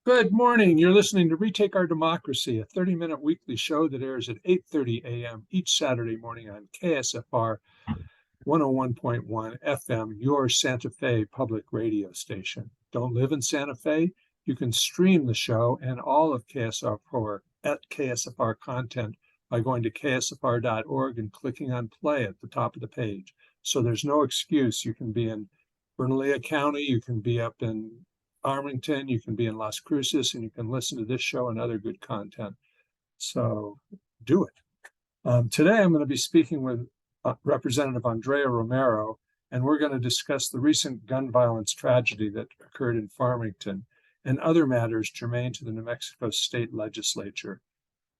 Good morning. You're listening to Retake Our Democracy, a 30-minute weekly show that airs at 8:30 a.m. each Saturday morning on KSFR 101.1 FM, your Santa Fe public radio station. Don't live in Santa Fe? You can stream the show and all of KSFR at KSFR content by going to ksfr.org and clicking on play at the top of the page. So there's no excuse. You can be in Bernalillo County, you can be up in Arlington, you can be in Las Cruces, and you can listen to this show and other good content. So do it. Today I'm going to be speaking with Representative Andrea Romero, and we're going to discuss the recent gun violence tragedy that occurred in Farmington and other matters germane to the New Mexico State Legislature.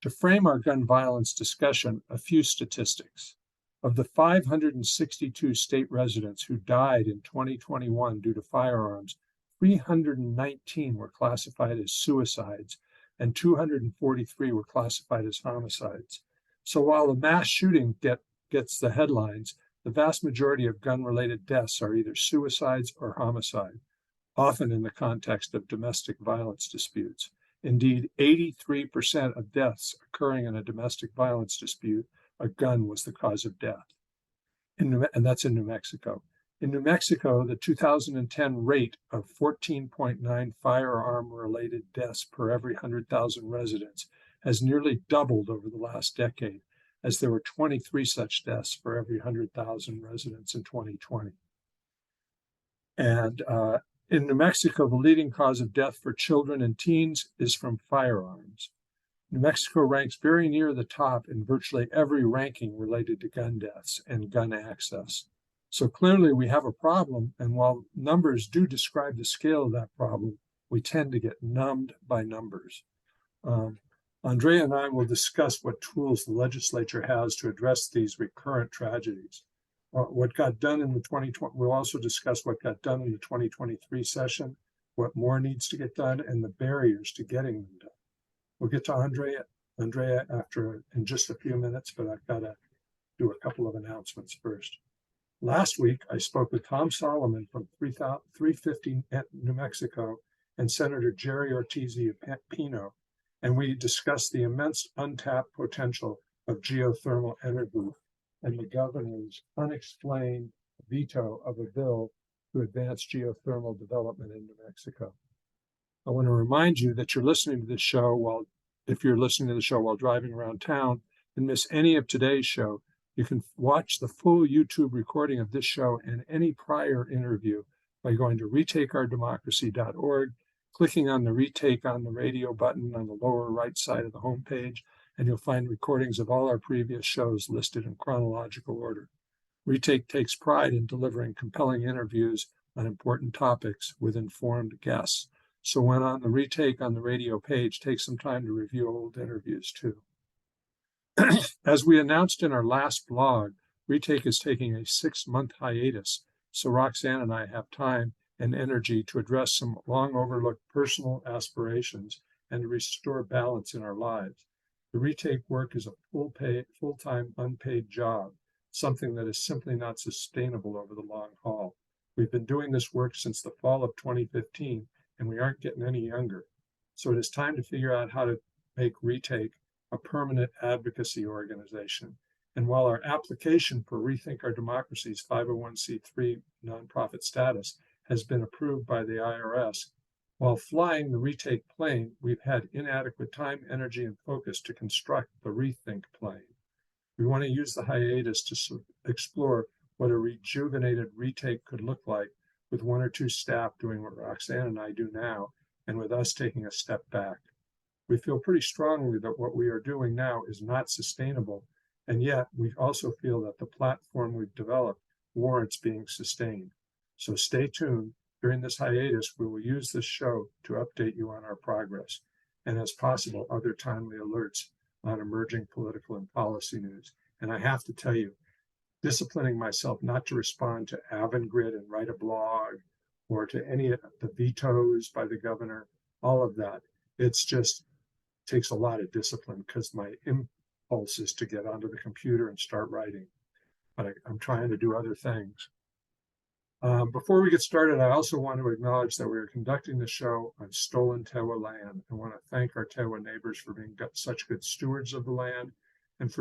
To frame our gun violence discussion, a few statistics. Of the 562 state residents who died in 2021 due to firearms, 319 were classified as suicides and 243 were classified as homicides. So while the mass shooting gets the headlines, the vast majority of gun-related deaths are either suicides or homicide, often in the context of domestic violence disputes. Indeed, 83% of deaths occurring in a domestic violence dispute, a gun was the cause of death. And that's in New Mexico. In New Mexico, the 2010 rate of 14.9 firearm-related deaths per every 100,000 residents has nearly doubled over the last decade, as there were 23 such deaths for every 100,000 residents in 2020. And in New Mexico, the leading cause of death for children and teens is from firearms. New Mexico ranks very near the top in virtually every ranking related to gun deaths and gun access. So clearly we have a problem, and while numbers do describe the scale of that problem, we tend to get numbed by numbers. Andrea and I will discuss what tools the legislature has to address these recurrent tragedies. What got done in the 2020, we'll also discuss what got done in the 2023 session, what more needs to get done, and the barriers to getting them done. We'll get to Andrea in just a few minutes, but I've got to do a couple of announcements first. Last week, I spoke with Tom Solomon from 350 New Mexico and Senator Jerry Ortiz of Pino, and we discussed the immense untapped potential of geothermal energy and the governor's unexplained veto of a bill to advance geothermal development in New Mexico. I want to remind you that you're listening to this show if you're listening to the show while driving around town and miss any of today's show, you can watch the full YouTube recording of this show and any prior interview by going to retakeourdemocracy.org, clicking on the Retake on the Radio button on the lower right side of the homepage, and you'll find recordings of all our previous shows listed in chronological order. Retake takes pride in delivering compelling interviews on important topics with informed guests. So when on the Retake on the Radio page, take some time to review old interviews too. As we announced in our last blog, Retake is taking a 6-month hiatus, so Roxanne and I have time and energy to address some long overlooked personal aspirations and to restore balance in our lives. The Retake work is a full-time unpaid job, something that is simply not sustainable over the long haul. We've been doing this work since the fall of 2015, and we aren't getting any younger. So it is time to figure out how to make Retake a permanent advocacy organization. And while our application for Rethink Our Democracy's 501c3 nonprofit status has been approved by the IRS, while flying the Retake plane, we've had inadequate time, energy, and focus to construct the Rethink plane. We want to use the hiatus to explore what a rejuvenated Retake could look like, with 1 or 2 staff doing what Roxanne and I do now, and with us taking a step back. We feel pretty strongly that what we are doing now is not sustainable, and yet we also feel that the platform we've developed warrants being sustained. So stay tuned. During this hiatus, we will use this show to update you on our progress, and as possible, other timely alerts on emerging political and policy news. And I have to tell you, disciplining myself not to respond to Avangrid and write a blog or to any of the vetoes by the governor, all of that, it's just takes a lot of discipline because my impulse is to get onto the computer and start writing. But I'm trying to do other things. Before we get started, I also want to acknowledge that we are conducting the show on stolen Tewa land. I want to thank our Tewa neighbors for being such good stewards of the land and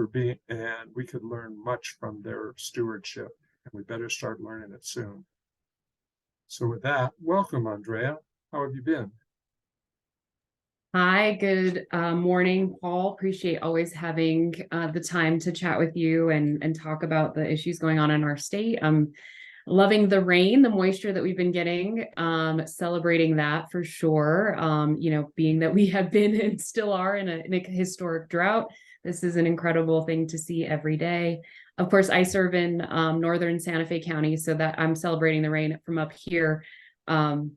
we could learn much from their stewardship, and we better start learning it soon. So with that, welcome, Andrea. How have you been? Hi, good morning, Paul. Appreciate always having the time to chat with you and talk about the issues going on in our state. I'm loving the rain, the moisture that we've been getting, celebrating that for sure. Being that we have been and still are in a historic drought, this is an incredible thing to see every day. Of course, I serve in northern Santa Fe County, so that I'm celebrating the rain from up here. Our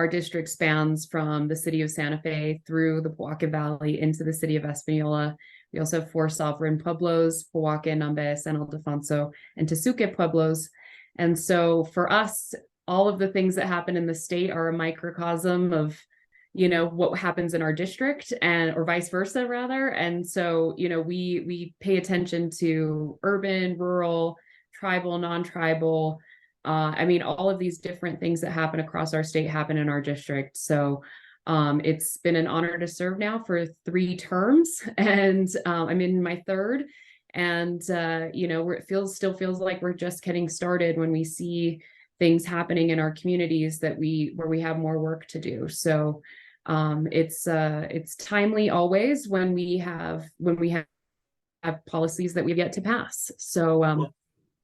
district spans from the city of Santa Fe through the Pojoaque Valley into the city of Espanola. We also have 4 sovereign pueblos: Pojoaque, Nambé, San Ildefonso, and Tesuque pueblos. And so for us, all of the things that happen in the state are a microcosm of, what happens in our district, or vice versa, rather. And so, we pay attention to urban, rural, tribal, non-tribal. All of these different things that happen across our state happen in our district. So it's been an honor to serve now for 3 terms, and I'm in my 3rd. And it still feels like we're just getting started when we see things happening in our communities where we have more work to do. So it's timely always when we have policies that we've yet to pass. So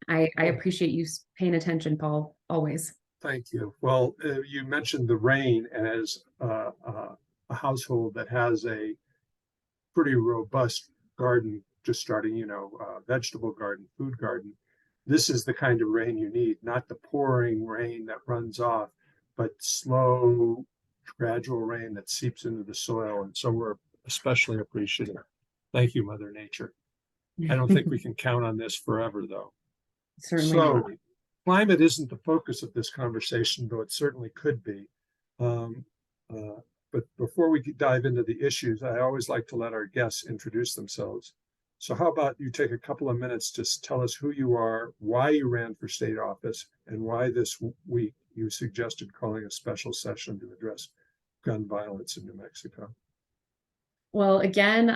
I appreciate you paying attention, Paul, always. Thank you. Well, you mentioned the rain as a household that has a pretty robust garden, just starting, vegetable garden, food garden. This is the kind of rain you need, not the pouring rain that runs off, but slow, gradual rain that seeps into the soil. And so we're especially appreciative. Thank you, Mother Nature. I don't think we can count on this forever, though. Certainly So, not. climate isn't the focus of this conversation, though it certainly could be. Um, but before we dive into the issues, I always like to let our guests introduce themselves. So how about you take a couple of minutes to tell us who you are, why you ran for state office, and why this week you suggested calling a special session to address gun violence in New Mexico. Well, again,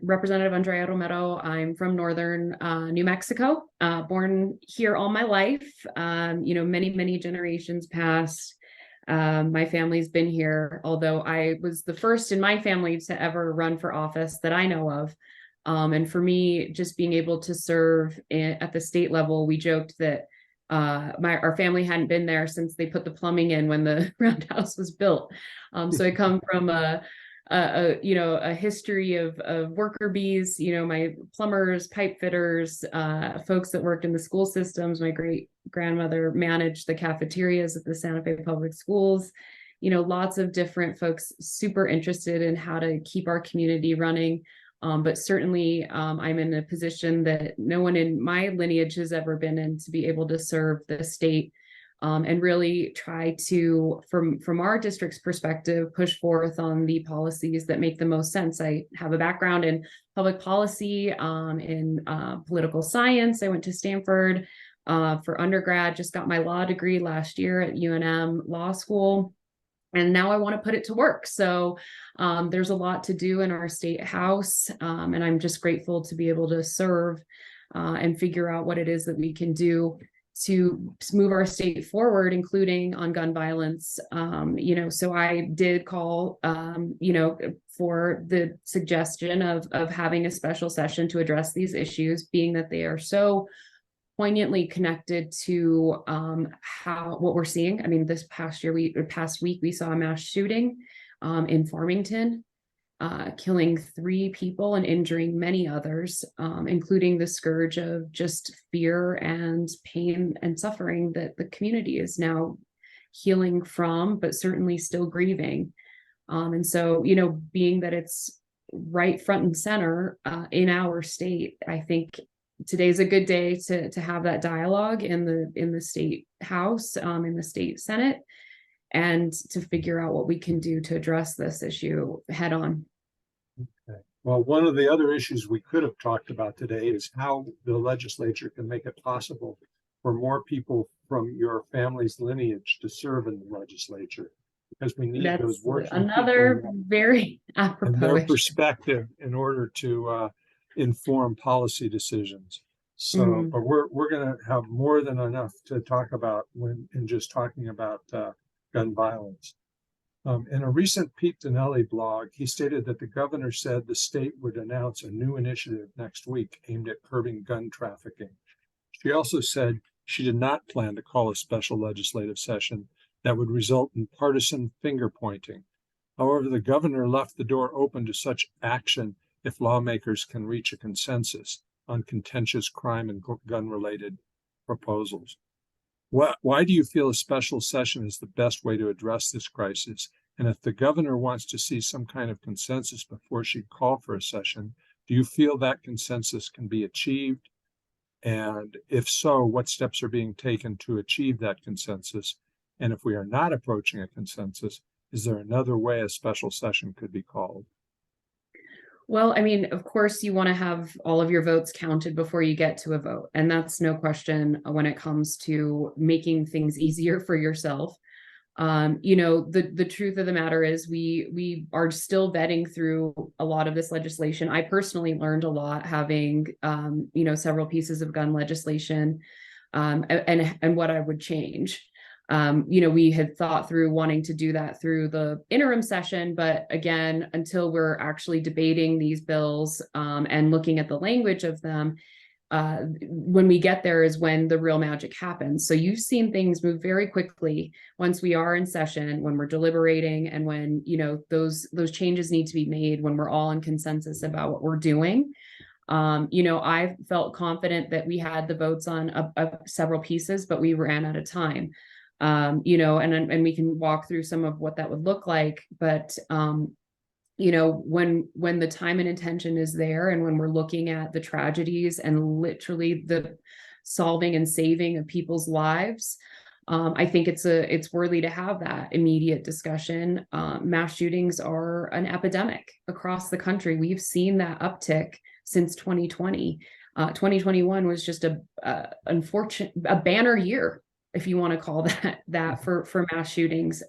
Representative Andrea Romero, I'm from northern New Mexico, born here all my life. Many, many generations past. My family's been here, although I was the first in my family to ever run for office that I know of. And for me, just being able to serve at the state level, we joked that our family hadn't been there since they put the plumbing in when the roundhouse was built. So I come from a history of worker bees, my plumbers, pipe fitters, folks that worked in the school systems. My great grandmother managed the cafeterias at the Santa Fe public schools. Lots of different folks super interested in how to keep our community running. But certainly I'm in a position that no one in my lineage has ever been in, to be able to serve the state and really try to, from our district's perspective, push forth on the policies that make the most sense. I have a background in public policy, in political science. I went to Stanford for undergrad, just got my law degree last year at UNM Law School. And now I want to put it to work. So there's a lot to do in our state house. And I'm just grateful to be able to serve and figure out what it is that we can do to move our state forward, including on gun violence. So I did call, for the suggestion of having a special session to address these issues, being that they are so poignantly connected to what we're seeing. I mean, this past week, we saw a mass shooting in Farmington, killing 3 people and injuring many others, including the scourge of just fear and pain and suffering that the community is now healing from, but certainly still grieving. And so, being that it's right front and center in our state, I think today's a good day to have that dialogue in the state house, in the state senate, and to figure out what we can do to address this issue head on. Okay. Well, one of the other issues we could have talked about today is how the legislature can make it possible for more people from your family's lineage to serve in the legislature, because we need those That's working another people very and their apropos issue. perspective in order to inform policy decisions. So, Mhm. but we're going to have more than enough to talk about when in just talking about gun violence. In a recent Pete Donnelly blog, he stated that the governor said the state would announce a new initiative next week aimed at curbing gun trafficking. She also said she did not plan to call a special legislative session that would result in partisan finger pointing. However, the governor left the door open to such action if lawmakers can reach a consensus on contentious crime and gun related proposals. Why do you feel a special session is the best way to address this crisis? And if the governor wants to see some kind of consensus before she called for a session, do you feel that consensus can be achieved? And if so, what steps are being taken to achieve that consensus? And if we are not approaching a consensus, is there another way a special session could be called? Well, I mean, of course, you want to have all of your votes counted before you get to a vote. And that's no question when it comes to making things easier for yourself. The truth of the matter is we are still vetting through a lot of this legislation. I personally learned a lot having several pieces of gun legislation, and what I would change. We had thought through wanting to do that through the interim session, but again, until we're actually debating these bills and looking at the language of them, when we get there is when the real magic happens. So you've seen things move very quickly once we are in session, when we're deliberating, and when those changes need to be made, when we're all in consensus about what we're doing. I felt confident that we had the votes on several pieces, but we ran out of time. And we can walk through some of what that would look like, but when the time and intention is there, and when we're looking at the tragedies and literally the solving and saving of people's lives, I think it's worthy to have that immediate discussion. Mass shootings are an epidemic across the country. We've seen that uptick since 2020. 2021 was just a banner year, if you want to call that for mass shootings.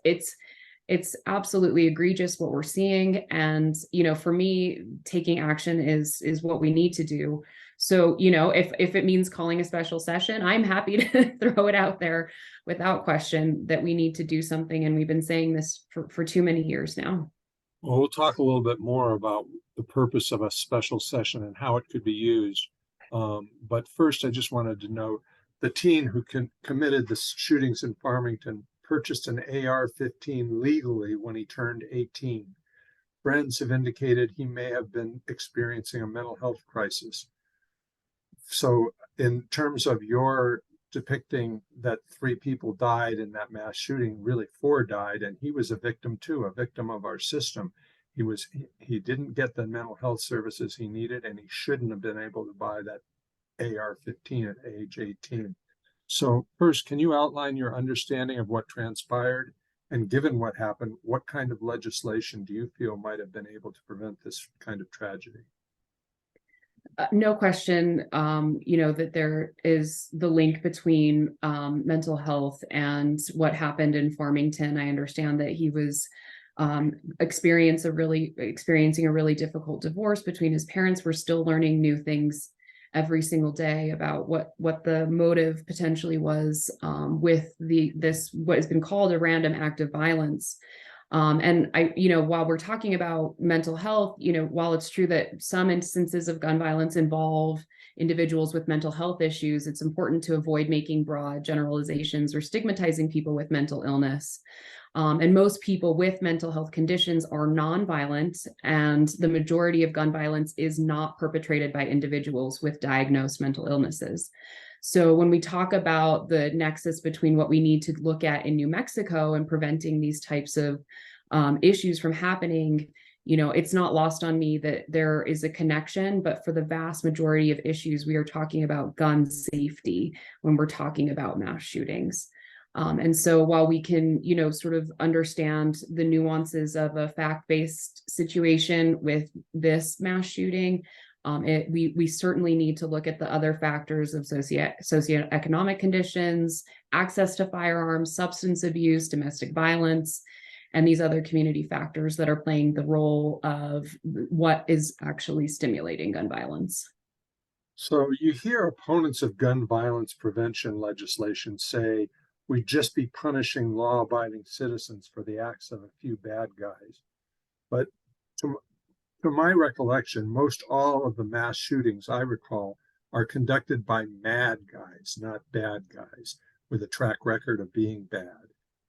It's absolutely egregious what we're seeing. And, for me, taking action is what we need to do. So, if it means calling a special session, I'm happy to throw it out there without question that we need to do something. And we've been saying this for too many years now. Well, we'll talk a little bit more about the purpose of a special session and how it could be used. But first, I just wanted to note the teen who committed the shootings in Farmington purchased an AR-15 legally when he turned 18. Friends have indicated he may have been experiencing a mental health crisis. So, in terms of your depicting that 3 people died in that mass shooting, really 4 died, and he was a victim too, a victim of our system. He didn't get the mental health services he needed, and he shouldn't have been able to buy that AR-15 at age 18. So first, can you outline your understanding of what transpired? And given what happened, what kind of legislation do you feel might have been able to prevent this kind of tragedy? No question, that there is the link between mental health and what happened in Farmington. I understand that he was experiencing a really difficult divorce between his parents. We're still learning new things every single day about what the motive potentially was with this what has been called a random act of violence. And while we're talking about mental health, while it's true that some instances of gun violence involve individuals with mental health issues, it's important to avoid making broad generalizations or stigmatizing people with mental illness. And most people with mental health conditions are nonviolent, and the majority of gun violence is not perpetrated by individuals with diagnosed mental illnesses. So when we talk about the nexus between what we need to look at in New Mexico and preventing these types of issues from happening, it's not lost on me that there is a connection, but for the vast majority of issues, we are talking about gun safety when we're talking about mass shootings. And so while we can, sort of understand the nuances of a fact-based situation with this mass shooting, We certainly need to look at the other factors of socioeconomic conditions, access to firearms, substance abuse, domestic violence, and these other community factors that are playing the role of what is actually stimulating gun violence. So you hear opponents of gun violence prevention legislation say we'd just be punishing law-abiding citizens for the acts of a few bad guys. But to, to my recollection, most all of the mass shootings I recall are conducted by mad guys, not bad guys, with a track record of being bad.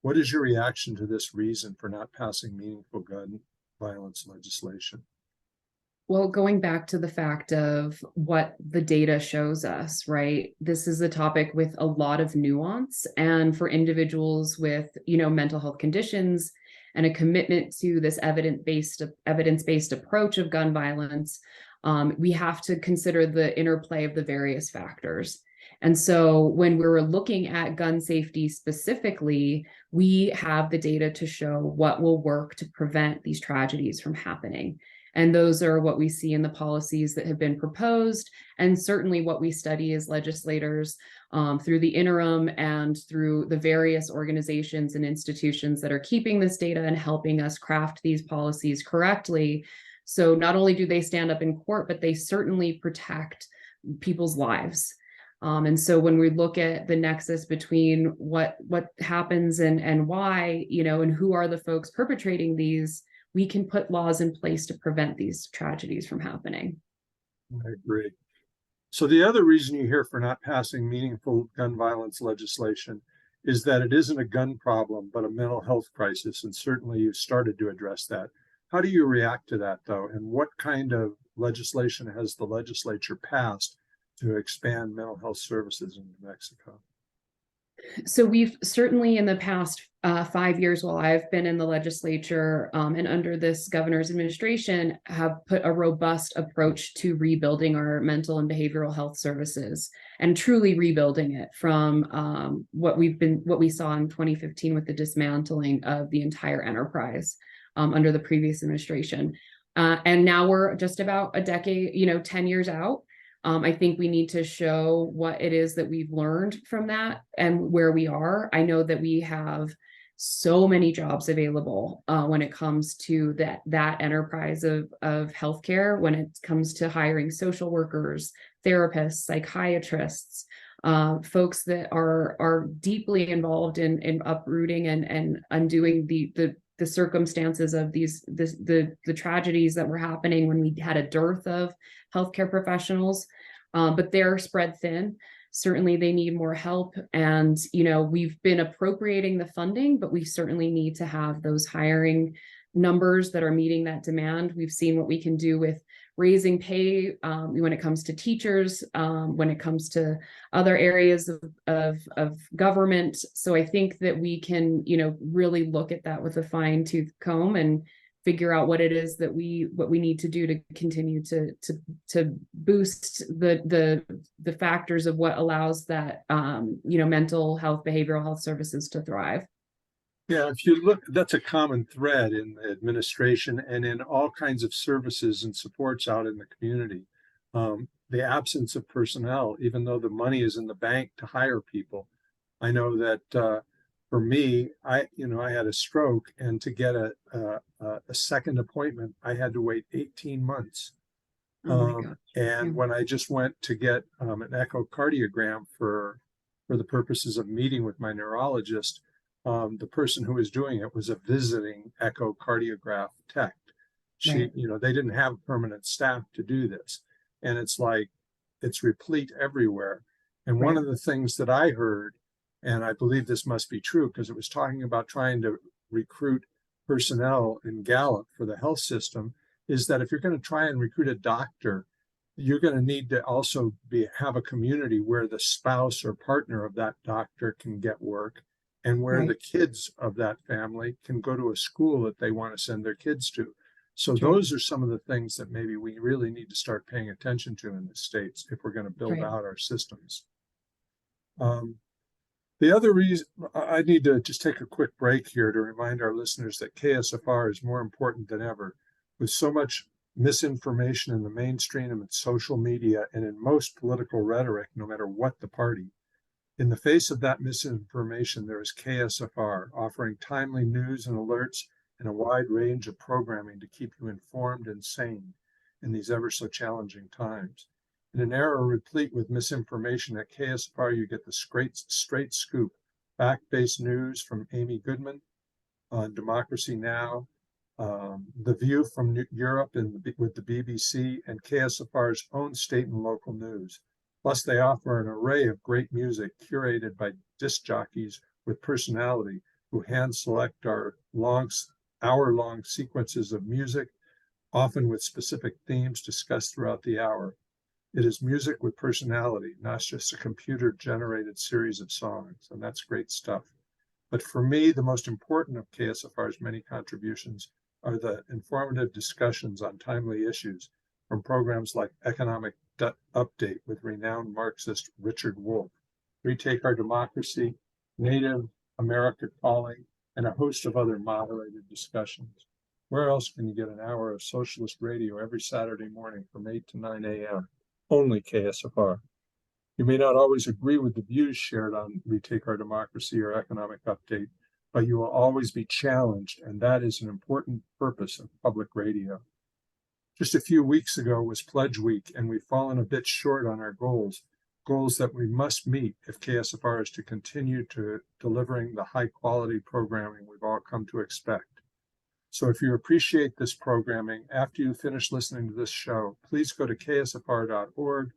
What is your reaction to this reason for not passing meaningful gun violence legislation? Well, going back to the fact of what the data shows us, right? This is a topic with a lot of nuance. And for individuals with, mental health conditions and a commitment to this evidence-based approach of gun violence, we have to consider the interplay of the various factors. And so when we're looking at gun safety specifically, we have the data to show what will work to prevent these tragedies from happening. And those are what we see in the policies that have been proposed, and certainly what we study as legislators through the interim and through the various organizations and institutions that are keeping this data and helping us craft these policies correctly. So not only do they stand up in court, but they certainly protect people's lives. And so when we look at the nexus between what happens and why, and who are the folks perpetrating these, we can put laws in place to prevent these tragedies from happening. I agree. So the other reason you hear for not passing meaningful gun violence legislation is that it isn't a gun problem, but a mental health crisis. And certainly you've started to address that. How do you react to that, though? And what kind of legislation has the legislature passed to expand mental health services in New Mexico? So we've certainly in the past 5 years while I've been in the legislature and under this governor's administration have put a robust approach to rebuilding our mental and behavioral health services and truly rebuilding it from what we saw in 2015 with the dismantling of the entire enterprise under the previous administration. And now we're just about a decade, 10 years out. I think we need to show what it is that we've learned from that and where we are. I know that we have so many jobs available when it comes to that enterprise of healthcare, when it comes to hiring social workers, therapists, psychiatrists, folks that are deeply involved in uprooting and undoing the circumstances of the tragedies that were happening when we had a dearth of healthcare professionals, but they're spread thin. Certainly they need more help. And, we've been appropriating the funding, but we certainly need to have those hiring numbers that are meeting that demand. We've seen what we can do with raising pay when it comes to teachers, when it comes to other areas of government. So I think that we can, really look at that with a fine tooth comb and figure out what it is that we need to do to continue to boost the factors of what allows that mental health, behavioral health services to thrive. Yeah, if you look, that's a common thread in the administration and in all kinds of services and supports out in the community. The absence of personnel, even though the money is in the bank to hire people. I know that for me, I had a stroke, and to get a second appointment, I had to wait 18 months. Oh my gosh. And Yeah. when I just went to get an echocardiogram for the purposes of meeting with my neurologist, the person who was doing it was a visiting echocardiograph tech. Right. They didn't have permanent staff to do this. And it's like, it's replete everywhere. And one Right. of the things that I heard, and I believe this must be true because it was talking about trying to recruit personnel in Gallup for the health system, is that if you're going to try and recruit a doctor, you're going to need to also have a community where the spouse or partner of that doctor can get work, and where Right. the kids of that family can go to a school that they want to send their kids to. So That's right. those are some of the things that maybe we really need to start paying attention to in the states if we're going to build Right. out our systems. The other reason I need to just take a quick break here to remind our listeners that KSFR is more important than ever. With so much misinformation in the mainstream and social media and in most political rhetoric, no matter what the party. In the face of that misinformation, there is KSFR offering timely news and alerts and a wide range of programming to keep you informed and sane in these ever so challenging times. In an era replete with misinformation, at KSFR you get the straight scoop, fact-based news from Amy Goodman on Democracy Now!, The View from Europe with the BBC, and KSFR's own state and local news. Plus, they offer an array of great music curated by disc jockeys with personality who hand select our hour-long sequences of music, often with specific themes discussed throughout the hour. It is music with personality, not just a computer-generated series of songs, and that's great stuff. But for me, the most important of KSFR's many contributions are the informative discussions on timely issues from programs like Economic Update with renowned Marxist Richard Wolff, Retake Our Democracy, Native America Calling, and a host of other moderated discussions. Where else can you get an hour of socialist radio every Saturday morning from 8 to 9 a.m.? Only KSFR. You may not always agree with the views shared on Retake Our Democracy or Economic Update, but you will always be challenged, and that is an important purpose of public radio. Just a few weeks ago was Pledge Week, and we've fallen a bit short on our goals that we must meet if KSFR is to continue to delivering the high-quality programming we've all come to expect. So if you appreciate this programming, after you finish listening to this show, please go to ksfr.org,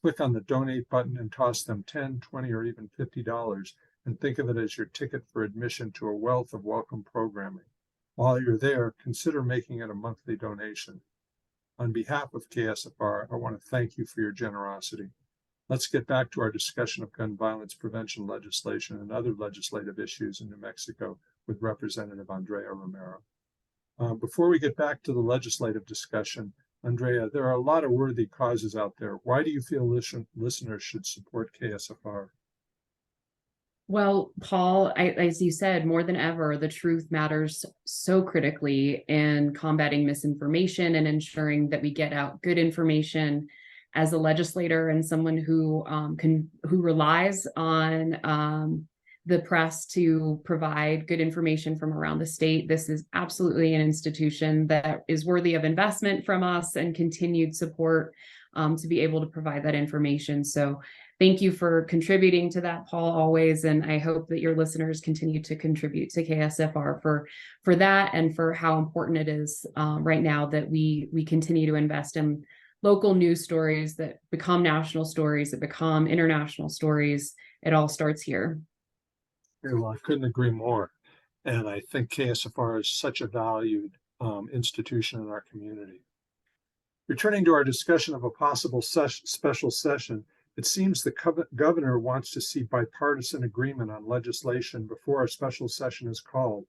click on the donate button and toss them $10, $20, or even $50, and think of it as your ticket for admission to a wealth of welcome programming. While you're there, consider making it a monthly donation. On behalf of KSFR, I want to thank you for your generosity. Let's get back to our discussion of gun violence prevention legislation and other legislative issues in New Mexico with Representative Andrea Romero. Before we get back to the legislative discussion, Andrea, there are a lot of worthy causes out there. Why do you feel listeners should support KSFR? Well, Paul, as you said, more than ever, the truth matters so critically in combating misinformation and ensuring that we get out good information. As a legislator and someone who relies on the press to provide good information from around the state, this is absolutely an institution that is worthy of investment from us and continued support to be able to provide that information. So thank you for contributing to that, Paul, always. And I hope that your listeners continue to contribute to KSFR for that and for how important it is right now that we continue to invest in local news stories that become national stories, that become international stories. It all starts here. Well, I couldn't agree more. And I think KSFR is such a valued institution in our community. Returning to our discussion of a possible special session, it seems the governor wants to see bipartisan agreement on legislation before a special session is called.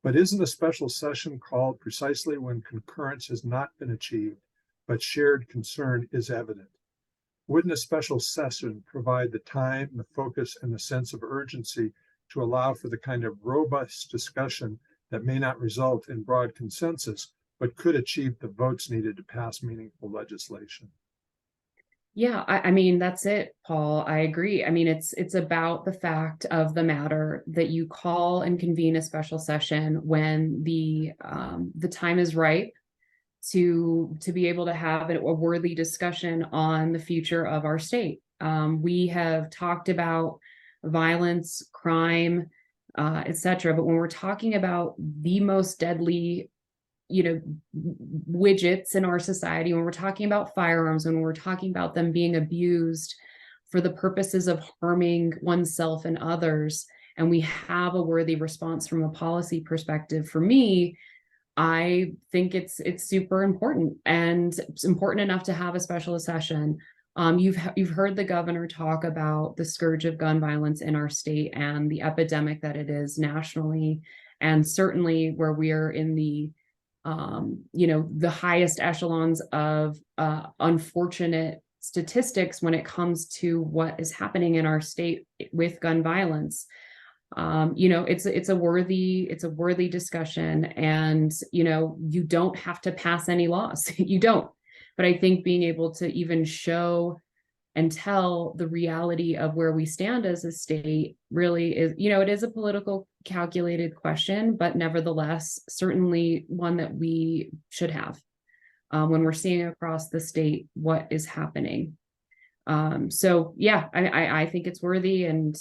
But isn't a special session called precisely when concurrence has not been achieved, but shared concern is evident? Wouldn't a special session provide the time, the focus, and the sense of urgency to allow for the kind of robust discussion that may not result in broad consensus, but could achieve the votes needed to pass meaningful legislation? Yeah, I mean, that's it, Paul. I agree. I mean, it's about the fact of the matter that you call and convene a special session when the time is ripe to be able to have a worthy discussion on the future of our state. We have talked about violence, crime, etc. But when we're talking about the most deadly, widgets in our society, when we're talking about firearms, when we're talking about them being abused for the purposes of harming oneself and others, and we have a worthy response from a policy perspective, for me, I think it's super important, and it's important enough to have a special session. You've heard the governor talk about the scourge of gun violence in our state and the epidemic that it is nationally, and certainly where we are in the highest echelons of unfortunate statistics when it comes to what is happening in our state with gun violence. It's a worthy discussion, and you don't have to pass any laws. You don't. But I think being able to even show and tell the reality of where we stand as a state really is, it is a political calculated question, but nevertheless, certainly one that we should have when we're seeing across the state what is happening. So yeah, I think it's worthy, and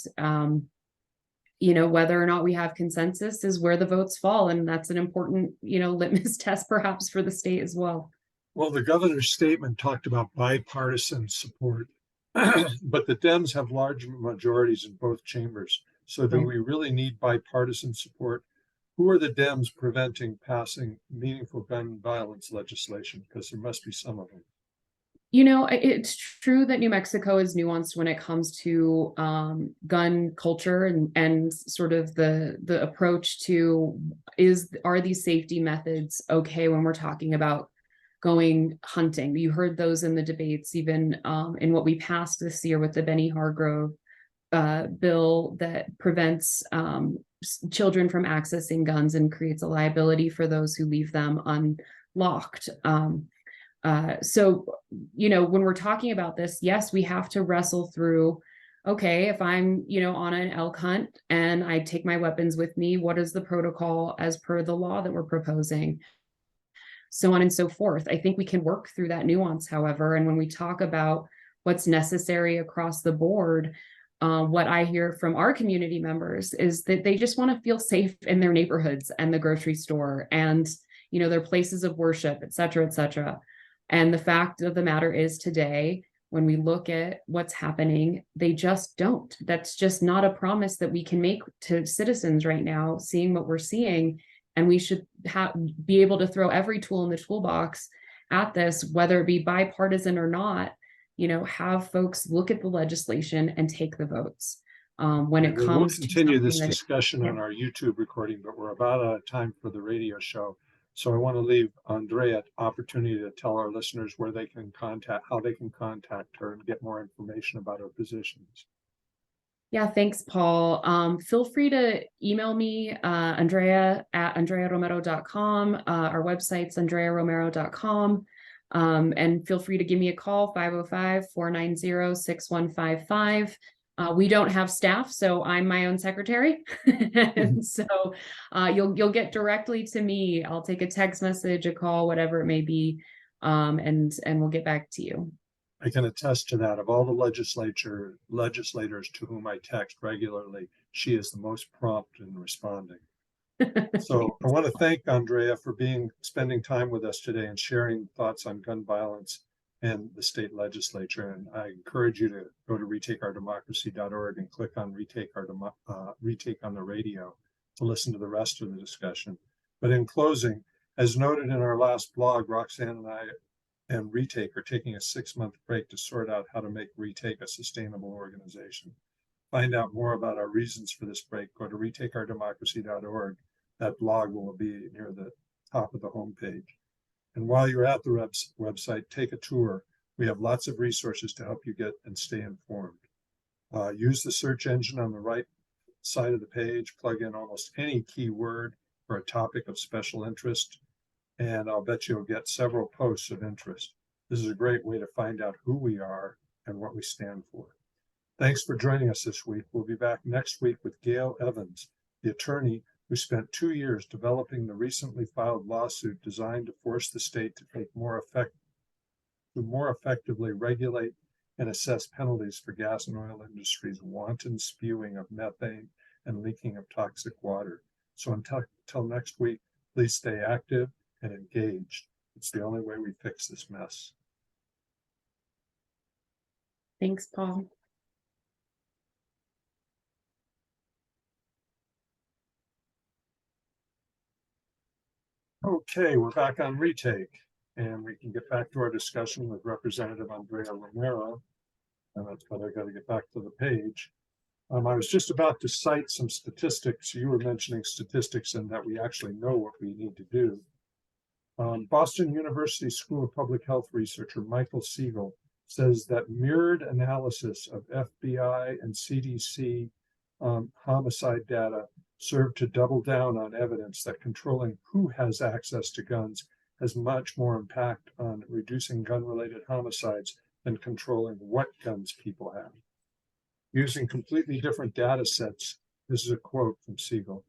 whether or not we have consensus is where the votes fall, and that's an important, litmus test perhaps for the state as well. Well, the governor's statement talked about bipartisan support, but the Dems have large majorities in both chambers. So do Right. we really need bipartisan support? Who are the Dems preventing passing meaningful gun violence legislation? Because there must be some of them. It's true that New Mexico is nuanced when it comes to gun culture, and sort of the approach to are these safety methods okay when we're talking about going hunting. You heard those in the debates, even in what we passed this year with the Benny Hargrove bill that prevents children from accessing guns and creates a liability for those who leave them unlocked. So, when we're talking about this, yes, we have to wrestle through, okay, if I'm, on an elk hunt and I take my weapons with me, what is the protocol as per the law that we're proposing? So on and so forth. I think we can work through that nuance, however, and when we talk about what's necessary across the board, what I hear from our community members is that they just want to feel safe in their neighborhoods and the grocery store and, their places of worship, et cetera, et cetera. And the fact of the matter is today, when we look at what's happening, they just don't. That's just not a promise that we can make to citizens right now, seeing what we're seeing. And we should be able to throw every tool in the toolbox at this, whether it be bipartisan or not, have folks look at the legislation and take the votes. When it We'll comes to continue this something discussion on our YouTube recording, but we're about out of time for the radio show. So I want to leave Andrea opportunity to tell our listeners where they can how they can contact her and get more information about her positions. Yeah, thanks, Paul. Feel free to email me, Andrea at andrearomero.com. Our website's andrearomero.com. And feel free to give me a call, 505-490-6155. We don't have staff, so I'm my own secretary. And so you'll get directly to me. I'll take a text message, a call, whatever it may be, and we'll get back to you. I can attest to that. Of all the legislators to whom I text regularly, she is the most prompt in responding. So I want to thank Andrea for spending time with us today and sharing thoughts on gun violence and the state legislature. And I encourage you to go to retakeourdemocracy.org and click on Retake on the Radio to listen to the rest of the discussion. But in closing, as noted in our last blog, Roxanne and I and Retake are taking a 6-month break to sort out how to make Retake a sustainable organization. Find out more about our reasons for this break. Go to retakeourdemocracy.org. That blog will be near the top of the homepage. And while you're at the website, take a tour. We have lots of resources to help you get and stay informed. Use the search engine on the right side of the page, plug in almost any keyword or a topic of special interest, and I'll bet you'll get several posts of interest. This is a great way to find out who we are and what we stand for. Thanks for joining us this week. We'll be back next week with Gail Evans, the attorney who spent 2 years developing the recently filed lawsuit designed to force the state to more effectively regulate and assess penalties for gas and oil industry's wanton spewing of methane and leaking of toxic water. So until next week, please stay active and engaged. It's the only way we fix this mess. Thanks, Paul. Okay, we're back on Retake, and we can get back to our discussion with Representative Andrea Romero. And that's what I got to get back to the page. I was just about to cite some statistics. You were mentioning statistics and that we actually know what we need to do. Boston University School of Public Health researcher Michael Siegel says that mirrored analysis of FBI and CDC homicide data serve to double down on evidence that controlling who has access to guns has much more impact on reducing gun-related homicides than controlling what guns people have. Using completely different data sets, this is a quote from Siegel,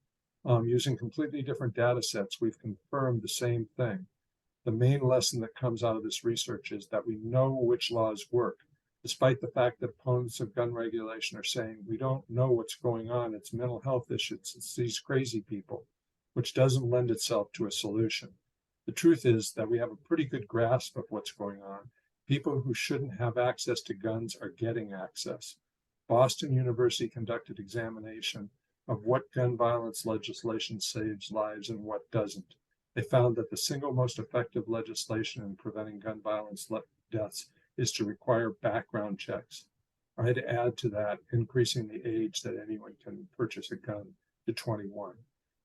using completely different data sets, we've confirmed the same thing. The main lesson that comes out of this research is that we know which laws work, despite the fact that opponents of gun regulation are saying, we don't know what's going on, it's mental health issues, it's these crazy people, which doesn't lend itself to a solution. The truth is that we have a pretty good grasp of what's going on. People who shouldn't have access to guns are getting access. Boston University conducted examination of what gun violence legislation saves lives and what doesn't. They found that the single most effective legislation in preventing gun violence deaths is to require background checks. I'd add to that increasing the age that anyone can purchase a gun to 21.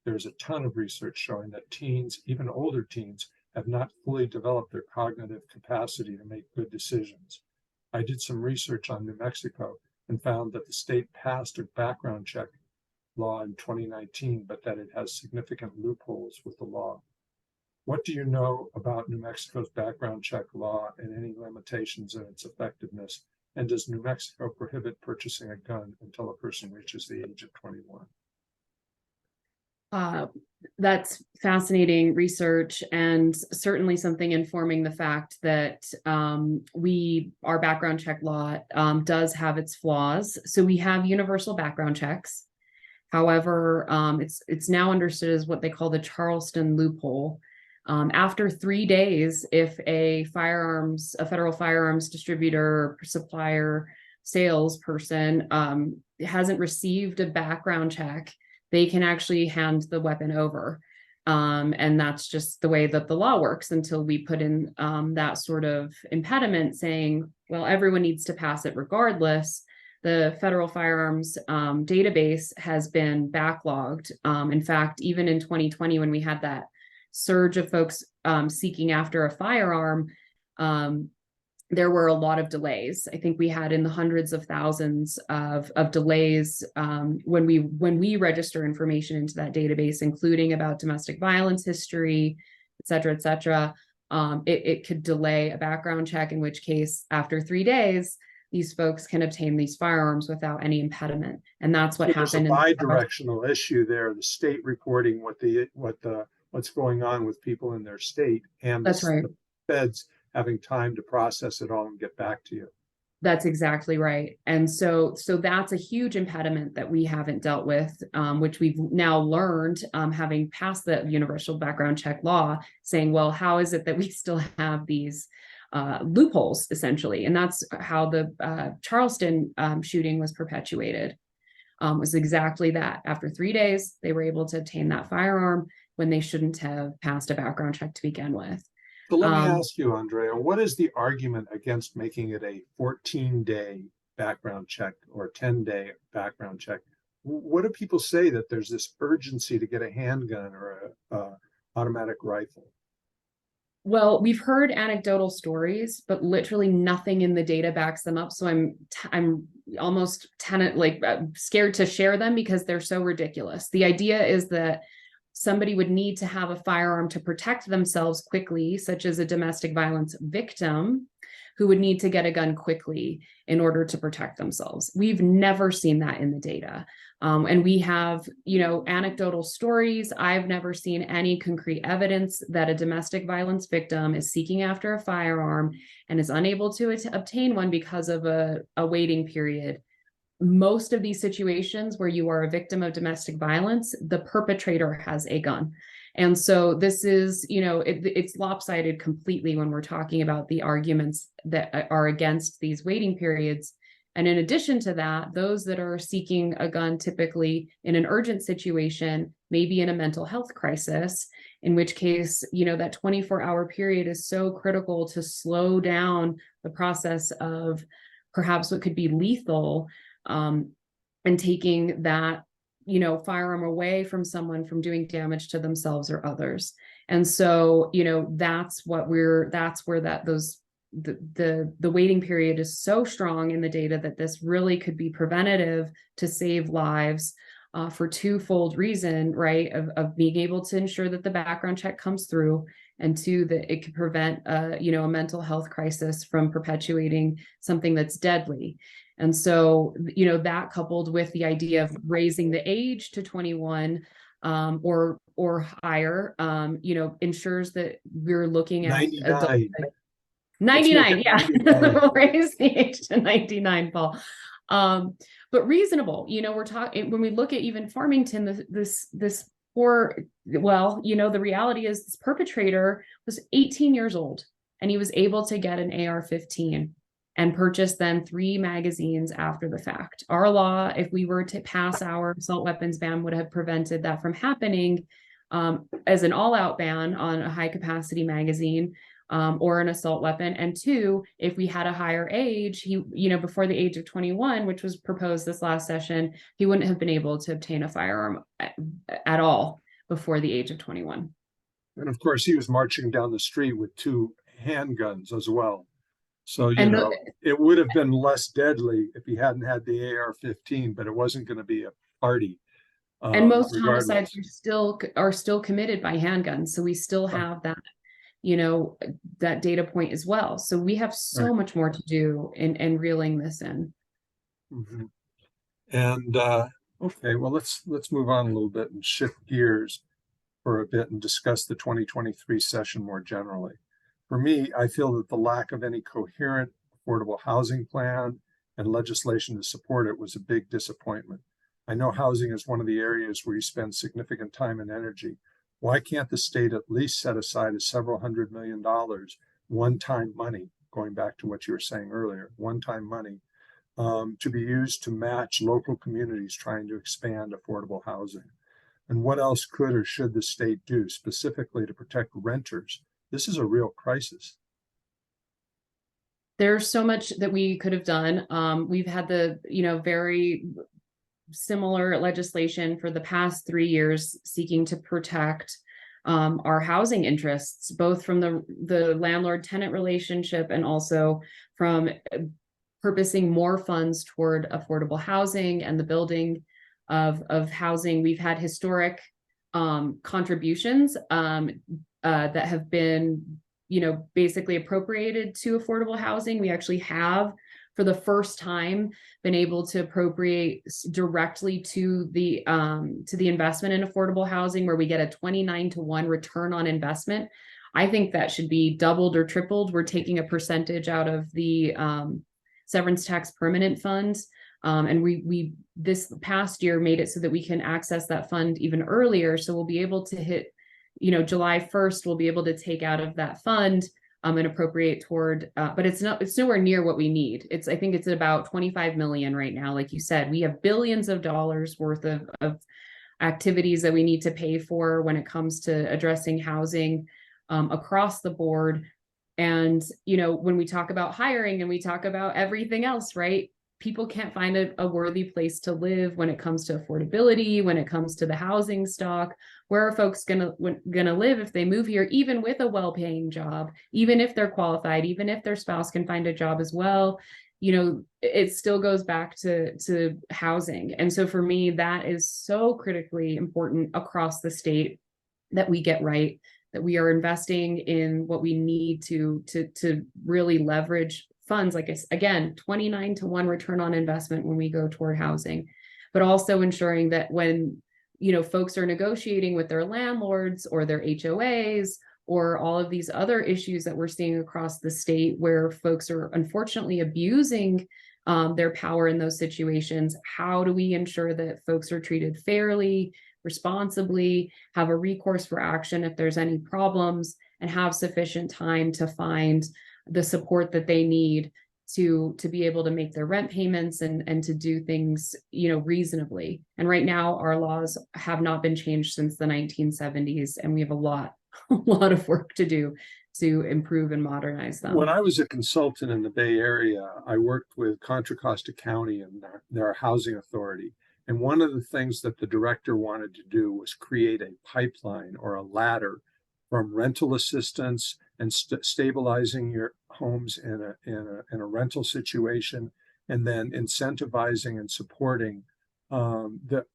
There's a ton of research showing that teens, even older teens, have not fully developed their cognitive capacity to make good decisions. I did some research on New Mexico and found that the state passed a background check law in 2019, but that it has significant loopholes with the law. What do you know about New Mexico's background check law and any limitations in its effectiveness? And does New Mexico prohibit purchasing a gun until a person reaches the age of 21? That's fascinating research, and certainly something informing the fact that our background check law does have its flaws. So we have universal background checks. However, it's now understood as what they call the Charleston loophole. After 3 days, if a federal firearms distributor, supplier, salesperson hasn't received a background check, they can actually hand the weapon over. And that's just the way that the law works until we put in that sort of impediment saying, well, everyone needs to pass it regardless. The federal firearms database has been backlogged. In fact, even in 2020, when we had that surge of folks seeking after a firearm, there were a lot of delays. I think we had in the hundreds of thousands of delays when we register information into that database, including about domestic violence history, et cetera, et cetera. It could delay a background check, in which case, after 3 days, these folks can obtain these firearms without any impediment. And that's what happened. There's a bi-directional issue there, the state reporting what's going on with people in their state, and That's right. the feds having time to process it all and get back to you. That's exactly right. And so that's a huge impediment that we haven't dealt with, which we've now learned, having passed the universal background check law, saying, well, how is it that we still have these loopholes, essentially? And that's how the Charleston shooting was perpetuated, was exactly that. After 3 days, they were able to obtain that firearm when they shouldn't have passed a background check to begin with. So let me ask you, Andrea, what is the argument against making it a 14-day background check or 10-day background check? What do people say that there's this urgency to get a handgun or a automatic rifle? Well, we've heard anecdotal stories, but literally nothing in the data backs them up. So I'm almost scared to share them because they're so ridiculous. The idea is that somebody would need to have a firearm to protect themselves quickly, such as a domestic violence victim who would need to get a gun quickly in order to protect themselves. We've never seen that in the data. And we have, anecdotal stories. I've never seen any concrete evidence that a domestic violence victim is seeking after a firearm and is unable to obtain one because of a waiting period. Most of these situations where you are a victim of domestic violence, the perpetrator has a gun. And so this is, it's lopsided completely when we're talking about the arguments that are against these waiting periods. And in addition to that, those that are seeking a gun typically in an urgent situation, maybe in a mental health crisis, in which case, that 24-hour period is so critical to slow down the process of perhaps what could be lethal, and taking that, firearm away from someone from doing damage to themselves or others. And so, that's where those the waiting period is so strong in the data that this really could be preventative to save lives for twofold reason, right? Of being able to ensure that the background check comes through, and two, that it could prevent a mental health crisis from perpetuating something that's deadly. And so, that coupled with the idea of raising the age to 21 or higher, ensures that we're looking at adult 99. Let's make 99. it Yeah, 99. we'll raise the age to 99, Paul. But reasonable. We're talking when we look at even Farmington, this poor, well, the reality is this perpetrator was 18 years old and he was able to get an AR-15 and purchase then 3 magazines after the fact. Our law, if we were to pass our assault weapons ban, would have prevented that from happening as an all-out ban on a high capacity magazine or an assault weapon. And 2, if we had a higher age, he, before the age of 21, which was proposed this last session, he wouldn't have been able to obtain a firearm at all before the age of 21. And of course, he was marching down the street with 2 handguns as well. So, it would have been less deadly if he hadn't had the AR-15, but it wasn't going to be a party. And most regardless. homicides are still committed by handguns. So we still have that, that data point as well. So we have so much more to do in reeling this in. Mm-hmm. And okay, well, let's move on a little bit and shift gears for a bit and discuss the 2023 session more generally. For me, I feel that the lack of any coherent affordable housing plan and legislation to support it was a big disappointment. I know housing is one of the areas where you spend significant time and energy. Why can't the state at least set aside several $100 million one-time money, going back to what you were saying earlier, one-time money, to be used to match local communities trying to expand affordable housing? And what else could or should the state do specifically to protect renters? This is a real crisis. There's so much that we could have done. We've had the, very similar legislation for the past 3 years seeking to protect our housing interests, both from the landlord-tenant relationship and also from purposing more funds toward affordable housing and the building of housing. We've had historic contributions that have been, basically appropriated to affordable housing. We actually have, for the first time, been able to appropriate directly to the investment in affordable housing, where we get a 29-to-1 return on investment. I think that should be doubled or tripled. We're taking a percentage out of the severance tax permanent funds. And we this past year made it so that we can access that fund even earlier. So we'll be able to hit, July 1st, we'll be able to take out of that fund and appropriate toward, but it's nowhere near what we need. I think it's about 25 million right now. Like you said, we have billions of dollars worth of activities that we need to pay for when it comes to addressing housing across the board. And, when we talk about hiring and we talk about everything else, right? People can't find a worthy place to live when it comes to affordability, when it comes to the housing stock. Where are folks gonna live if they move here, even with a well-paying job, even if they're qualified, even if their spouse can find a job as well? It still goes back to housing. And so for me, that is so critically important across the state that we get right, that we are investing in what we need to really leverage funds, like again, 29-to-1 return on investment when we go toward housing, but also ensuring that when, folks are negotiating with their landlords or their HOAs or all of these other issues that we're seeing across the state where folks are unfortunately abusing their power in those situations, how do we ensure that folks are treated fairly, responsibly, have a recourse for action if there's any problems, and have sufficient time to find the support that they need to be able to make their rent payments and to do things, reasonably. And right now, our laws have not been changed since the 1970s, and we have a lot of work to do to improve and modernize them. When I was a consultant in the Bay Area, I worked with Contra Costa County and their housing authority. And one of the things that the director wanted to do was create a pipeline or a ladder from rental assistance and stabilizing your homes in a rental situation, and then incentivizing and supporting the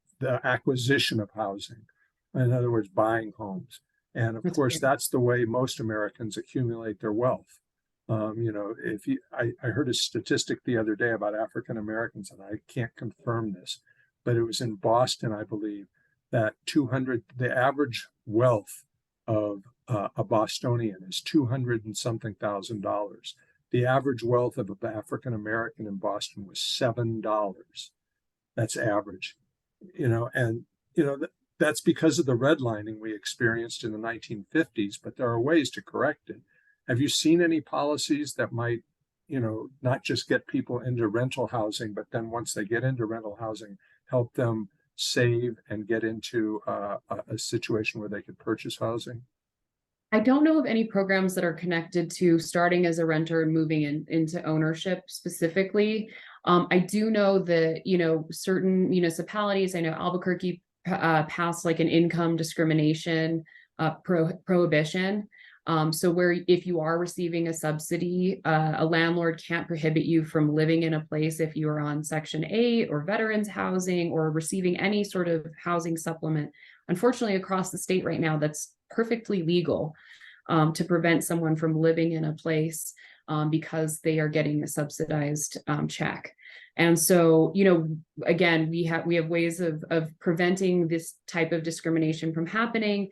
acquisition of housing. In other words, buying homes. And of That's course, great. that's the way most Americans accumulate their wealth. If I heard a statistic the other day about African Americans, and I can't confirm this, but it was in Boston, I believe, that the average wealth of a Bostonian is 200 and something $1,000. The average wealth of an African American in Boston was $7. That's average, and that's because of the redlining we experienced in the 1950s, but there are ways to correct it. Have you seen any policies that might, not just get people into rental housing, but then once they get into rental housing, help them save and get into a situation where they could purchase housing? I don't know of any programs that are connected to starting as a renter and moving into ownership specifically. I do know that, certain municipalities, I know Albuquerque passed like an income discrimination prohibition. So where if you are receiving a subsidy, a landlord can't prohibit you from living in a place if you are on Section 8 or veterans housing or receiving any sort of housing supplement. Unfortunately, across the state right now, that's perfectly legal to prevent someone from living in a place because they are getting a subsidized check. And so, again, we have ways of preventing this type of discrimination from happening.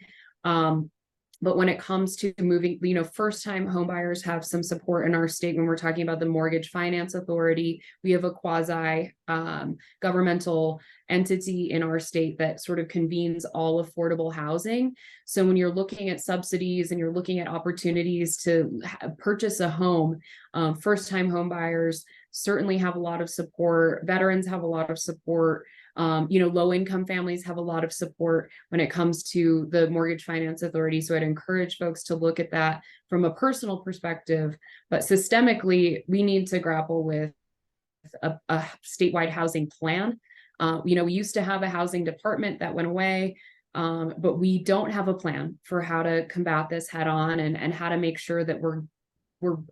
But when it comes to moving, first-time homebuyers have some support in our state when we're talking about the Mortgage Finance Authority. We have a quasi governmental entity in our state that sort of convenes all affordable housing. So when you're looking at subsidies and you're looking at opportunities to purchase a home, first-time homebuyers certainly have a lot of support. Veterans have a lot of support. Low income families have a lot of support when it comes to the Mortgage Finance Authority. So I'd encourage folks to look at that from a personal perspective, but systemically, we need to grapple with a statewide housing plan. We used to have a housing department that went away, but we don't have a plan for how to combat this head on and how to make sure that we're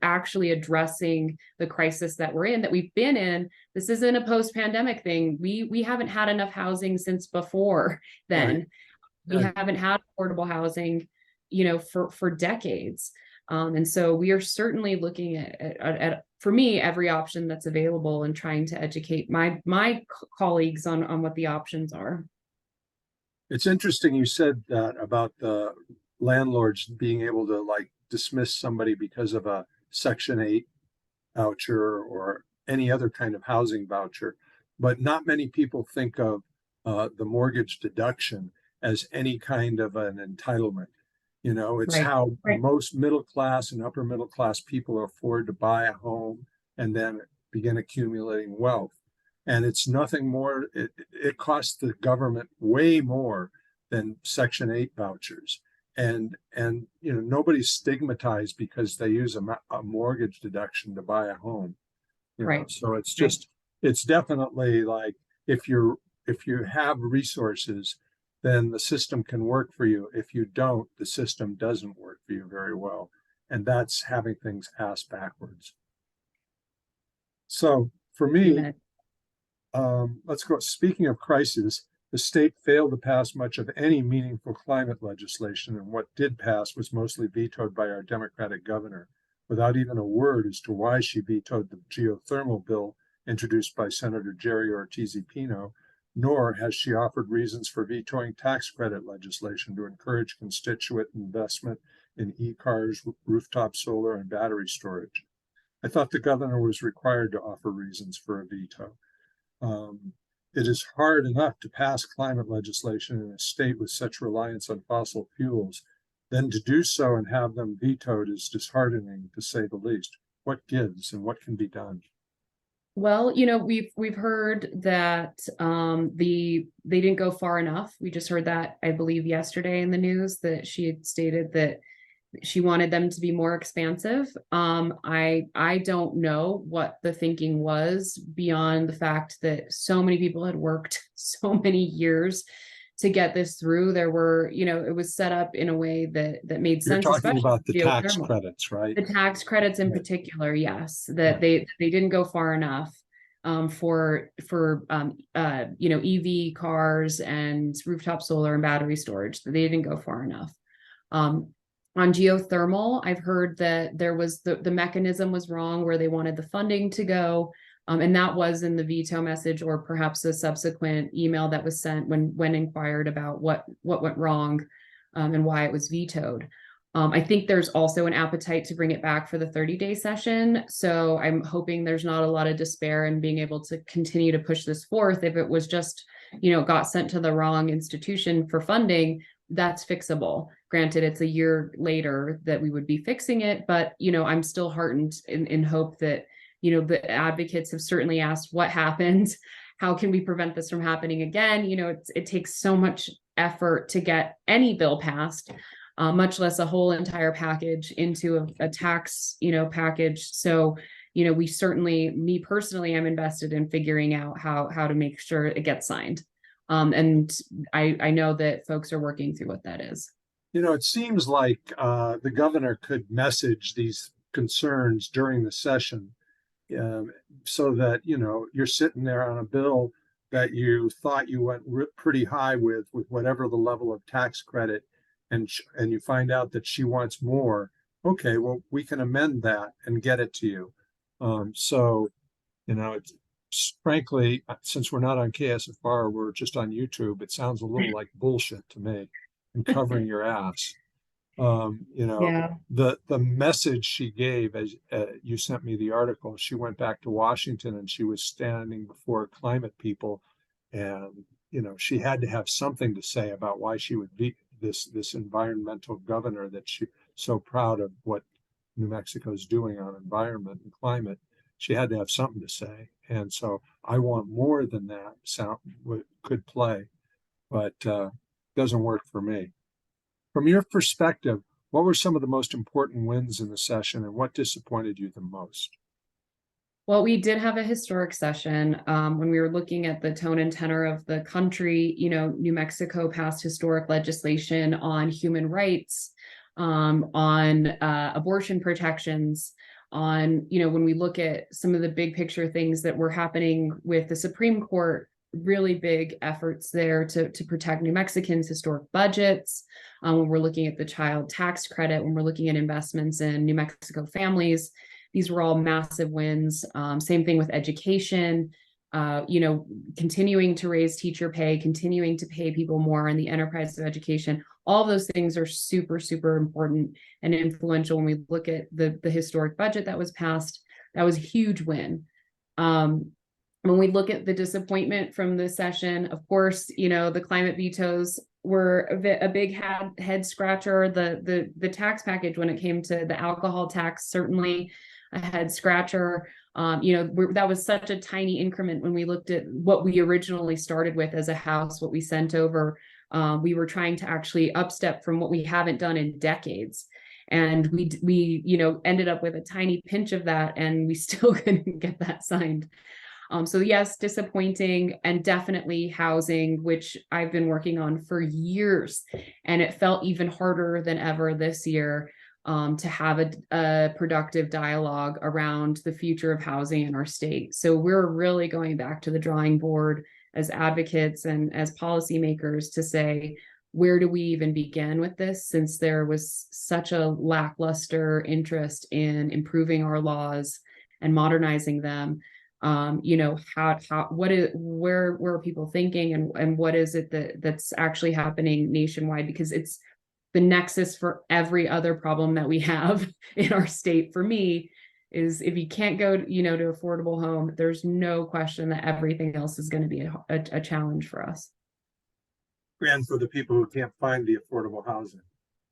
actually addressing the crisis that we're in, that we've been in. This isn't a post-pandemic thing. We haven't had enough housing since before then. Right. We haven't had affordable housing, for decades. And so we are certainly looking at, for me, every option that's available and trying to educate my colleagues on what the options are. It's interesting you said that about the landlords being able to dismiss somebody because of a Section 8 voucher or any other kind of housing voucher. But not many people think of the mortgage deduction as any kind of an entitlement. It's Right. how Right. most middle class and upper middle class people afford to buy a home and then begin accumulating wealth. And it's nothing more, it costs the government way more than Section 8 vouchers. And nobody's stigmatized because they use a mortgage deduction to buy a home. Right. So it's just it's definitely like if you have resources, then the system can work for you. If you don't, the system doesn't work for you very well. And that's having things ass backwards. So for me, let's go. Speaking of crises, the state failed to pass much of any meaningful climate legislation, and what did pass was mostly vetoed by our Democratic governor, without even a word as to why she vetoed the geothermal bill introduced by Senator Jerry Ortiz-Pino, nor has she offered reasons for vetoing tax credit legislation to encourage constituent investment in e-cars, rooftop solar, and battery storage. I thought the governor was required to offer reasons for a veto. It is hard enough to pass climate legislation in a state with such reliance on fossil fuels. Then to do so and have them vetoed is disheartening, to say the least. What gives and what can be done? Well, we've heard that they didn't go far enough. We just heard that, I believe, yesterday in the news that she had stated that she wanted them to be more expansive. I don't know what the thinking was beyond the fact that so many people had worked so many years to get this through. There were, it was set up in a way that made You're sense, talking especially about the tax geothermal. credits, right? The tax credits in Right. particular, yes, that Right. they didn't go far enough for EV cars and rooftop solar and battery storage. They didn't go far enough. Um, on geothermal, I've heard that there was the mechanism was wrong where they wanted the funding to go. And that was in the veto message, or perhaps a subsequent email that was sent when inquired about what went wrong, and why it was vetoed. I think there's also an appetite to bring it back for the 30-day session. So I'm hoping there's not a lot of despair in being able to continue to push this forth. If it was just, got sent to the wrong institution for funding, that's fixable. Granted, it's a year later that we would be fixing it, but I'm still heartened in hope that, the advocates have certainly asked what happened. How can we prevent this from happening again? It takes so much effort to get any bill passed, much less a whole entire package into a tax, package. So, we certainly, me personally, I'm invested in figuring out how to make sure it gets signed. And I know that folks are working through what that is. It seems like the governor could message these concerns during the session, um, so that you're sitting there on a bill that you thought you went pretty high with whatever the level of tax credit, and you find out that she wants more. Okay, well, we can amend that and get it to you. So it's frankly, since we're not on KSFR, we're just on YouTube. It sounds a little like bullshit to me, and covering your ass. Yeah. The message she gave, as you sent me the article, she went back to Washington and she was standing before climate people, and she had to have something to say about why she would be this environmental governor, that she so proud of what New Mexico is doing on environment and climate. She had to have something to say, and so I want more than that sound could play, but doesn't work for me. From your perspective, what were some of the most important wins in the session, and what disappointed you the most? Well, we did have a historic session when we were looking at the tone and tenor of the country. New Mexico passed historic legislation on human rights, on abortion protections, on, when we look at some of the big picture things that were happening with the Supreme Court, really big efforts there to protect New Mexicans' historic budgets. When we're looking at the child tax credit, when we're looking at investments in New Mexico families, these were all massive wins. Same thing with education, continuing to raise teacher pay, continuing to pay people more in the enterprise of education. All of those things are super, super important and influential. When we look at the historic budget that was passed, that was a huge win. When we look at the disappointment from this session, of course, the climate vetoes were a big head scratcher. The tax package, when it came to the alcohol tax, certainly a head scratcher. That was such a tiny increment when we looked at what we originally started with as a House, what we sent over. We were trying to actually upstep from what we haven't done in decades. And we ended up with a tiny pinch of that, and we still couldn't get that signed. So yes, disappointing, and definitely housing, which I've been working on for years, and it felt even harder than ever this year to have a productive dialogue around the future of housing in our state. So we're really going back to the drawing board as advocates and as policymakers to say, where do we even begin with this, since there was such a lackluster interest in improving our laws and modernizing them. Where are people thinking, and what is it that's actually happening nationwide? Because it's the nexus for every other problem that we have in our state. For me, is if you can't go, to affordable home, there's no question that everything else is going to be a challenge for us. And for the people who can't find the affordable housing.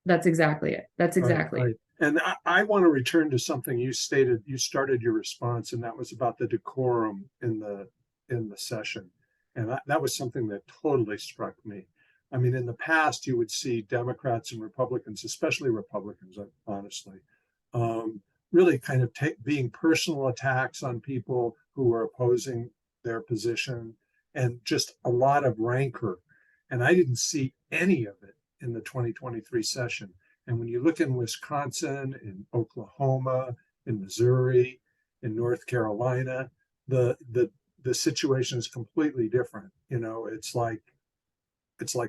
That's exactly it. That's exactly it. Right. And I want to return to something you stated. You started your response, and that was about the decorum in the session, and that was something that totally struck me. I mean, in the past, you would see Democrats and Republicans, especially Republicans, honestly, really kind of being personal attacks on people who were opposing their position, and just a lot of rancor. And I didn't see any of it in the 2023 session. And when you look in Wisconsin, in Oklahoma, in Missouri, in North Carolina, the situation is completely different. You know, it's like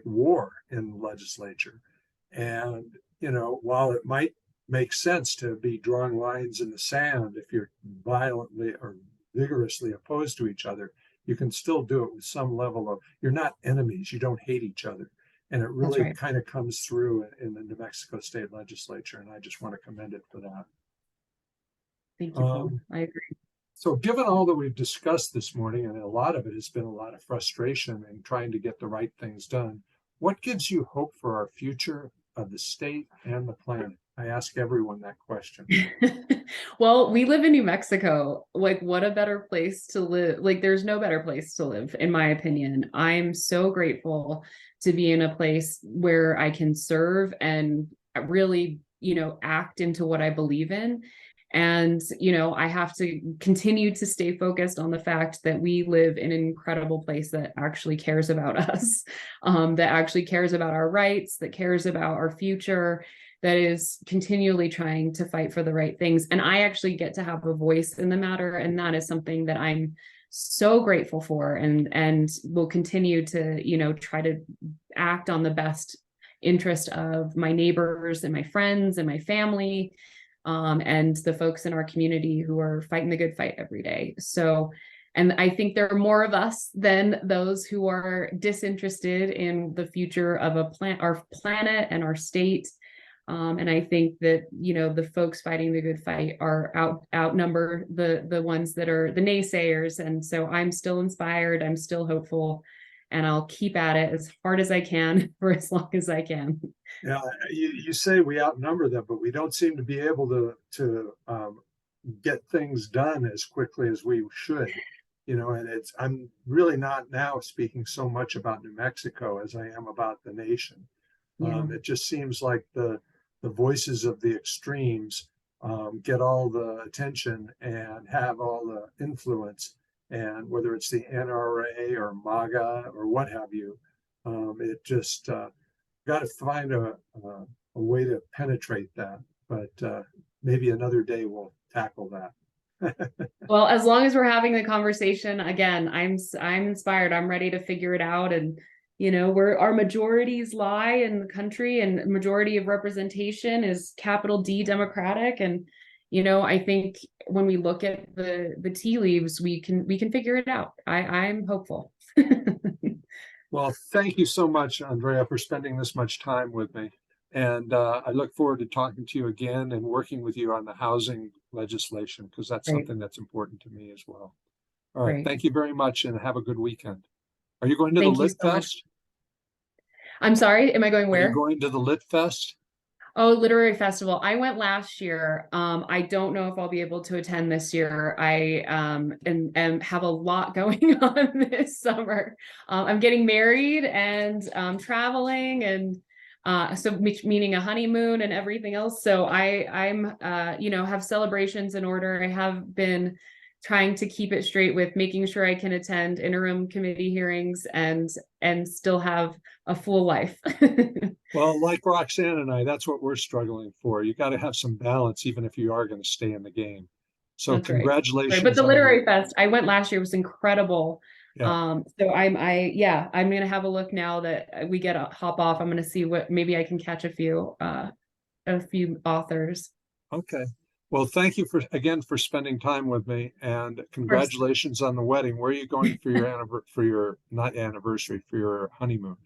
war in the legislature. And, you know, while it might make sense to be drawing lines in the sand if you're violently or vigorously opposed to each other, you can still do it with some level of, you're not enemies, you don't hate each other. And it That's really right. kind of comes through in the New Mexico State Legislature. And I just want to commend it for that. Thank you, Paul. Um, I agree. so, given all that we've discussed this morning, and a lot of it has been a lot of frustration in trying to get the right things done, what gives you hope for our future of the state and the planet? I ask everyone that question. Well, we live in New Mexico. Like, what a better place to live. Like, there's no better place to live, in my opinion. I'm so grateful to be in a place where I can serve and really, act into what I believe in. And, I have to continue to stay focused on the fact that we live in an incredible place that actually cares about us, that actually cares about our rights, that cares about our future, that is continually trying to fight for the right things. And I actually get to have a voice in the matter. And that is something that I'm so grateful for, and will continue to, try to act on the best interest of my neighbors and my friends and my family, and the folks in our community who are fighting the good fight every day. So, and I think there are more of us than those who are disinterested in the future of our planet and our state. And I think that, the folks fighting the good fight are outnumber the ones that are the naysayers. And so I'm still inspired. I'm still hopeful, and I'll keep at it as hard as I can for as long as I can. Yeah, you say we outnumber them, but we don't seem to be able to get things done as quickly as we should. You know, and I'm really not now speaking so much about New Mexico as I am about the nation. Yeah. It just seems like the voices of the extremes get all the attention and have all the influence. And whether it's the NRA or MAGA or what have you, it just got to find a way to penetrate that. But maybe another day we'll tackle that. Well, as long as we're having the conversation, again, I'm inspired. I'm ready to figure it out. And, where our majorities lie in the country, and majority of representation is capital D Democratic. And, I think when we look at the tea leaves, we can figure it out. I'm hopeful. Well, thank you so much, Andrea, for spending this much time with me. And I look forward to talking to you again and working with you on the housing legislation, because that's Great, something that's important to me as well. All right. great. Thank you very much and have a good weekend. Are you going to the Thank you Lit so much. Fest? I'm sorry, am I going Are you where? going to the Lit Fest? Oh, literary festival. I went last year. I don't know if I'll be able to attend this year. I and have a lot going on this summer. I'm getting married and traveling, and meaning a honeymoon and everything else. So I'm have celebrations in order. I have been trying to keep it straight with making sure I can attend interim committee hearings and still have a full life. Well, like Roxanne and I, that's what we're struggling for. You got to have some balance, even if you are going to stay in the game. So That's right. Right. But congratulations the on your, literary fest, I went last year, was incredible. yeah. So I'm gonna have a look now that we get a hop off. I'm gonna see what maybe I can catch a few authors. Okay. Well, thank you again for spending time with me, and Of course. congratulations on the wedding. Where are you going for your not anniversary, for your honeymoon?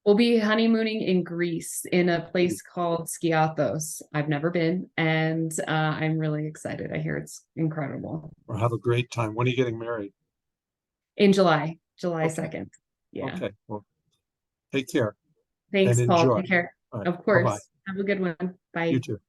We'll be honeymooning in Greece in a Great. place called Skiathos. I've never been, and I'm really excited. I hear it's incredible. Or have a great time. When are you getting married? In July Okay. 2nd. Yeah. Okay. Well, take care and Thanks, Paul. enjoy. Take care. All right. Of Bye-bye. course. Have a good one. You Bye. too.